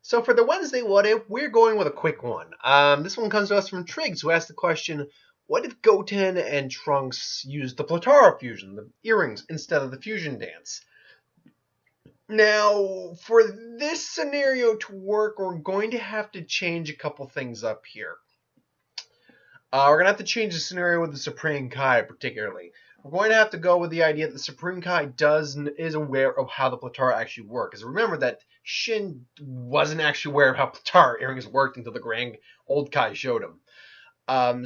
So for the Wednesday What If, we're going with a quick one. This one comes to us from Triggs, who asked the question, what if Goten and Trunks used the Potara fusion, the earrings, instead of the fusion dance? Now, for this scenario to work, we're going to have to change a couple things up here. We're going to have to change the scenario with the Supreme Kai, particularly. We're going to have to go with the idea that the Supreme Kai is aware of how the Potara actually work. Because remember that Shin wasn't actually aware of how Potara earrings worked until the Grand Old Kai showed him.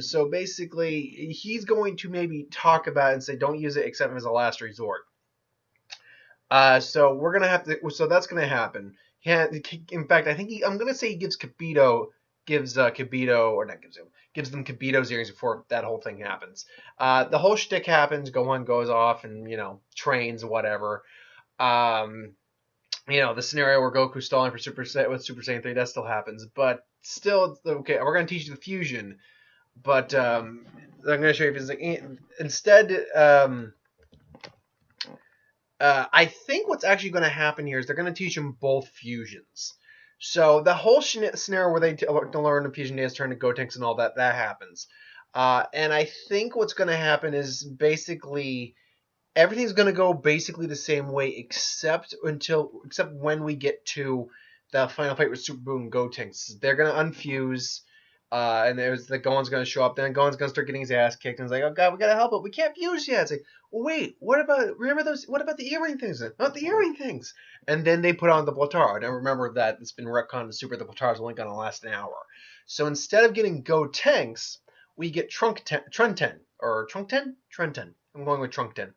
So basically, he's going to maybe talk about it and say, don't use it except as a last resort. So we're gonna have to. So that's gonna happen. In fact, I think I'm gonna say he gives Kibito, or not gives him, gives them Kibito's earrings before that whole thing happens. The whole shtick happens. Gohan goes off and trains whatever. The scenario where Goku's stalling for Super Saiyan 3, that still happens, but still okay. We're gonna teach you the fusion, but I'm gonna show you instead. I think what's actually going to happen here is they're going to teach them both fusions. So the whole scenario where they learn the fusion dance, turn to Gotenks and all that happens. And I think what's going to happen is basically everything's going to go basically the same way except when we get to the final fight with Super Buu and Gotenks. They're going to unfuse. And there's the Gohan's going to show up. Then Gohan's going to start getting his ass kicked. And it's like, oh god, we got to help it. We can't fuse yet. It's like, well, wait, what about the earring things? Not the earring things. And then they put on the Potara. Now remember that it's been retconned to Super. The Potara's only going to last an hour. So instead of getting Gotenks, we get Trunkten. I'm going with Trunkten.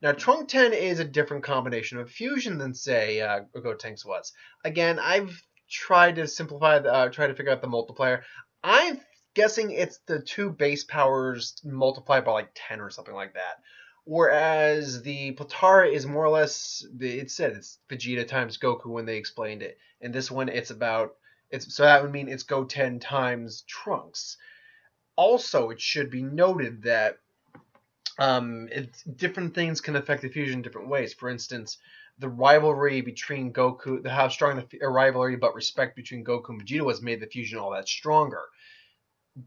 Now, Trunkten is a different combination of fusion than, say, Gotenks was. Again, I've tried to try to figure out the multiplier. I'm guessing it's the two base powers multiplied by like 10 or something like that. Whereas the Potara is more or less, it's Vegeta times Goku when they explained it. And this one, so that would mean it's Goten times Trunks. Also, it should be noted that different things can affect the fusion in different ways. For instance, the rivalry between Goku, how strong the rivalry but respect between Goku and Vegeta was made the fusion all that stronger.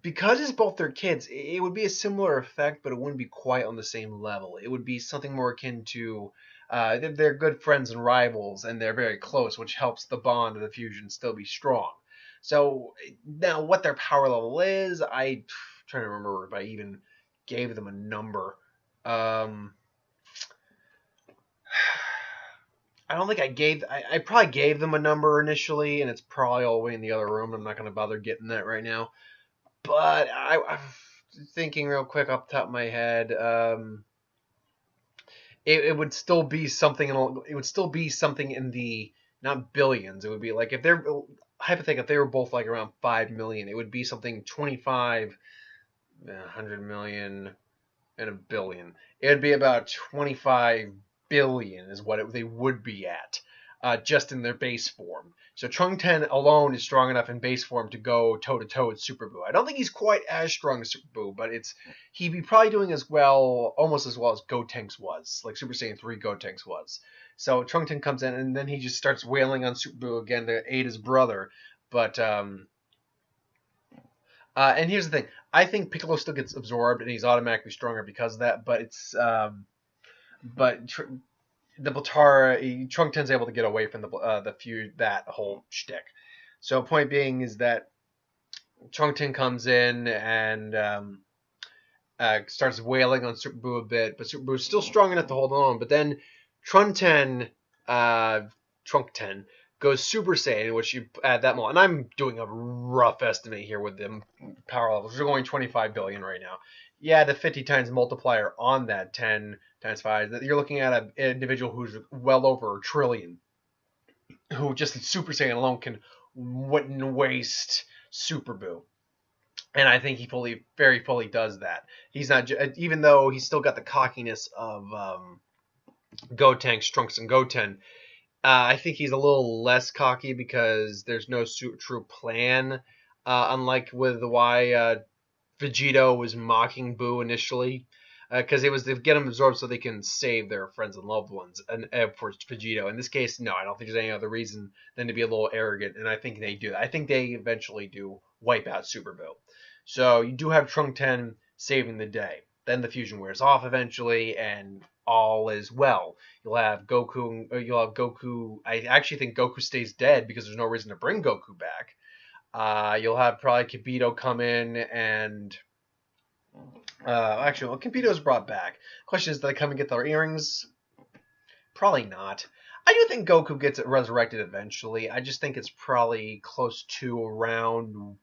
Because it's both their kids, it would be a similar effect, but it wouldn't be quite on the same level. It would be something more akin to they're good friends and rivals, and they're very close, which helps the bond of the fusion still be strong. So now, what their power level is, I'm trying to remember if I even gave them a number. I don't think I probably gave them a number initially, and it's probably all the way in the other room. I'm not going to bother getting that right now. But I'm thinking real quick off the top of my head, it would still be something. It would still be something in the not billions. It would be like if they're hypothetically, if they were both like around 5 million, it would be something 25, 100 million, and a billion. It would be about 25 billion is what they would be at, just in their base form. So Trunkten alone is strong enough in base form to go toe-to-toe with Super Buu. I don't think he's quite as strong as Super Buu, but he'd be probably doing almost as well as Gotenks was, like Super Saiyan 3 Gotenks was. So Trunkten comes in, and then he just starts wailing on Super Buu again to aid his brother. But and here's the thing. I think Piccolo still gets absorbed, and he's automatically stronger because of that, but the Potara, Trunkten's able to get away from the feud, that whole shtick. So point being is that Trunkten comes in and starts wailing on Super Buu a bit, but Super Buu's still strong enough to hold on. But then Trunkten goes Super Saiyan, which you at that moment, and I'm doing a rough estimate here with them power levels. We're going 25 billion right now. Yeah, the 50 times multiplier on that 10 times 5, you're looking at an individual who's well over a trillion, who just in Super Saiyan alone wouldn't waste Super Buu. And I think he very fully does that. He's not, even though he's still got the cockiness of Gotenks, Trunks, and Goten, I think he's a little less cocky because there's no true plan, unlike with why Vegito was mocking Buu initially. because it was to get them absorbed so they can save their friends and loved ones. And for Vegito, in this case, no, I don't think there's any other reason than to be a little arrogant. And I think they do. I think they eventually do wipe out Super Buu. So you do have Trunkten saving the day. Then the fusion wears off eventually, and all is well. You'll have Goku. You'll have Goku. I actually think Goku stays dead because there's no reason to bring Goku back. You'll have probably Kibito come in and actually, well, Kibito's brought back. Question is, do they come and get their earrings? Probably not. I do think Goku gets resurrected eventually. I just think it's probably close to around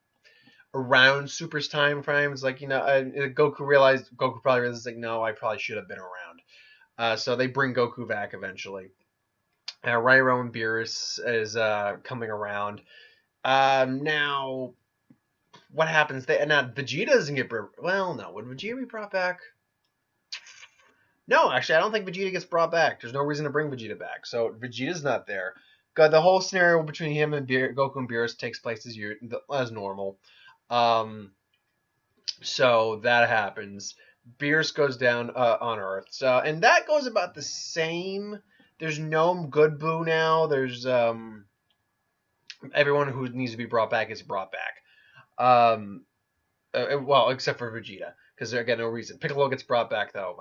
Super's time frames. Like, Goku probably realizes, like, no, I probably should have been around. So they bring Goku back eventually. Rairo and Beerus is coming around. Now, what happens? Now, Vegeta doesn't get... Well, no. Would Vegeta be brought back? No, actually, I don't think Vegeta gets brought back. There's no reason to bring Vegeta back. So, Vegeta's not there. The whole scenario between him and Goku and Beerus takes place as normal. So, that happens. Beerus goes down on Earth. So, and that goes about the same. There's no good Buu now. There's... everyone who needs to be brought back is brought back. Well, except for Vegeta, because again, no reason. Piccolo gets brought back though.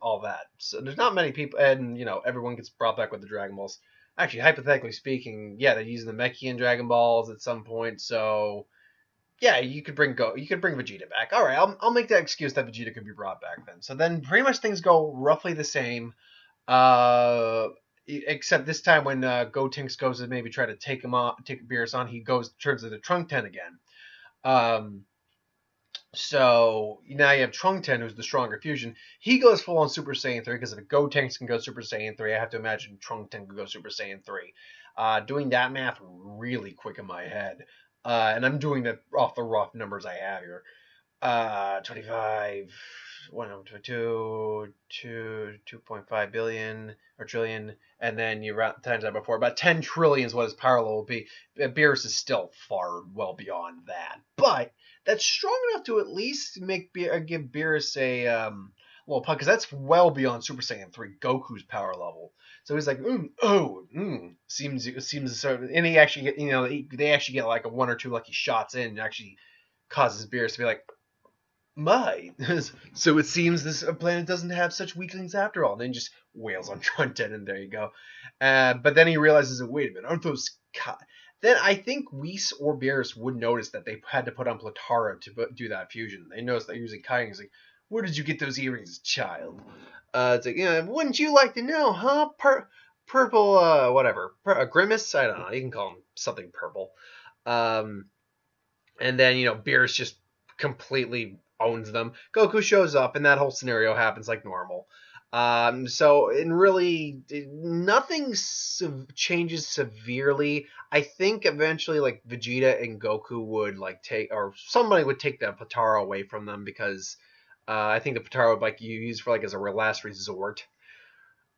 All that. So there's not many people, and everyone gets brought back with the Dragon Balls. Actually, hypothetically speaking, yeah, they're using the Mechian Dragon Balls at some point. So yeah, you could bring Vegeta back. All right, I'll make that excuse that Vegeta could be brought back then. So then pretty much things go roughly the same. Except this time when Goten goes to maybe try to take Beerus on, he turns into Trunkten again. So now you have Trunkten, who's the stronger fusion. He goes full on Super Saiyan 3, because if Goten can go Super Saiyan 3, I have to imagine Trunkten could go Super Saiyan 3. Doing that math really quick in my head. And I'm doing that off the rough numbers I have here. 25, 2.5 billion or trillion, and then you times that before. About 10 trillion is what his power level will be. Beerus is still far well beyond that, but that's strong enough to at least give Beerus a little puck, because that's well beyond Super Saiyan 3 Goku's power level. So he's like, seems so, and he actually they actually get like a 1 or 2 lucky shots in, and actually causes Beerus to be like, my. So it seems this planet doesn't have such weaklings after all. And then just wails on Trunkten, and there you go. But then he realizes, wait a minute, aren't those... Then I think Whis or Beerus would notice that they had to put on Potara to do that fusion. They noticed they're using Kai, and he's like, where did you get those earrings, child? It's like, wouldn't you like to know, huh? Purple, whatever. Grimace? I don't know. You can call him something purple. And then, Beerus just completely owns them. Goku shows up, and that whole scenario happens like normal. So, and really, nothing changes severely. I think eventually, like, Vegeta and Goku would, like, somebody would take the Potara away from them, because I think the Potara would, like, use for, like, as a last resort.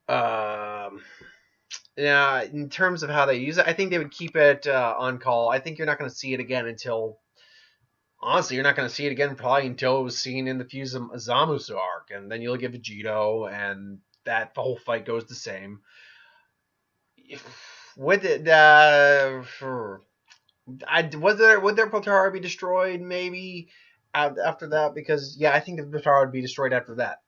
Yeah, in terms of how they use it, I think they would keep it on call. I think you're not going to see it again until... Honestly, you're not going to see it again probably until it was seen in the Zamusu arc, and then you'll get Vegito, and the whole fight goes the same. Would their Potara be destroyed maybe after that? Because yeah, I think the Potara would be destroyed after that.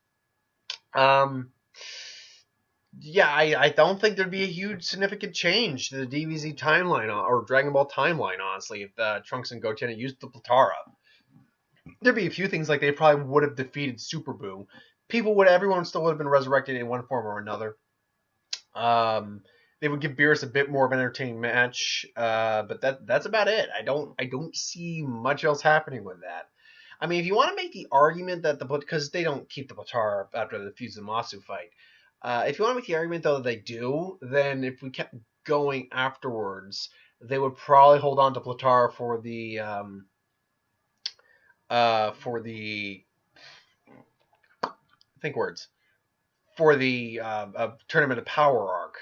Yeah, I don't think there'd be a huge significant change to the DBZ timeline or Dragon Ball timeline, honestly, if Trunks and Goten had used the Potara. There'd be a few things, like they probably would have defeated Super Buu. Everyone still would have been resurrected in one form or another. They would give Beerus a bit more of an entertaining match, but that's about it. I don't see much else happening with that. I mean, if you want to make the argument that because they don't keep the Potara after the Fuzumasu fight. If you want to make the argument, though, that they do, then if we kept going afterwards, they would probably hold on to Potara for the Tournament of Power arc,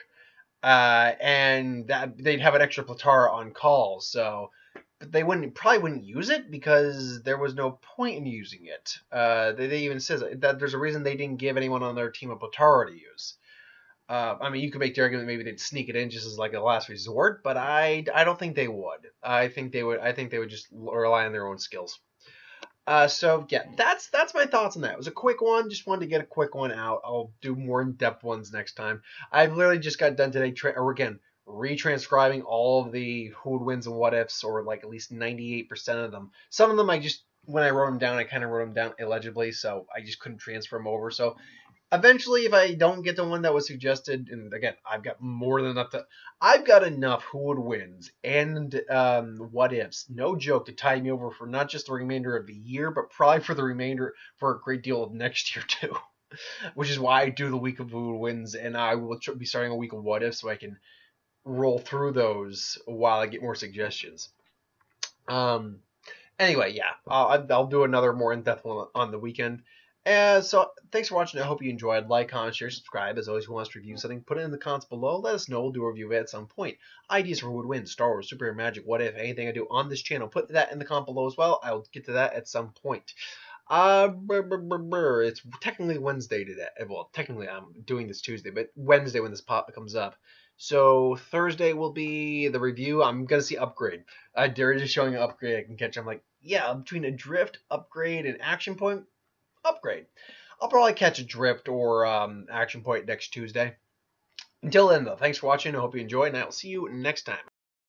and that they'd have an extra Potara on call. So but they probably wouldn't use it because there was no point in using it. They even says that there's a reason they didn't give anyone on their team a Potara to use. I mean, you could make the argument maybe they'd sneak it in just as like a last resort, but I don't think they would. I think they would just rely on their own skills. So yeah, that's my thoughts on that. It was a quick one. Just wanted to get a quick one out. I'll do more in-depth ones next time. I literally just got done today, or again, retranscribing all of the who would wins and what ifs, or like at least 98% of them. Some of them I just, when I wrote them down, I kind of wrote them down illegibly, so I just couldn't transfer them over. So eventually, if I don't get the one that was suggested, and again, I've got more than enough I've got enough who would wins and what ifs, no joke, to tie me over for not just the remainder of the year, but probably for the remainder, for a great deal of next year too. Which is why I do the week of who would wins, and I will be starting a week of what ifs so I can roll through those while I get more suggestions. Um, Anyway, yeah, I'll do another more in-depth one on the weekend. So thanks for watching. I hope you enjoyed. Like, comment, share, subscribe. As always, who wants to review something, put it in the comments below. Let us know. We'll do a review of it at some point. Ideas for who would win, Star Wars, Superhero Magic, what if, anything I do on this channel. Put that in the comment below as well. I'll get to that at some point. It's technically Wednesday today. Well, technically I'm doing this Tuesday, but Wednesday when this pop comes up. So Thursday will be the review. I'm gonna see upgrade. They're just showing an upgrade I can catch. I'm like, yeah, between a drift, upgrade, and action point, upgrade. I'll probably catch a drift or action point next Tuesday. Until then, though, thanks for watching. I hope you enjoyed, and I will see you next time.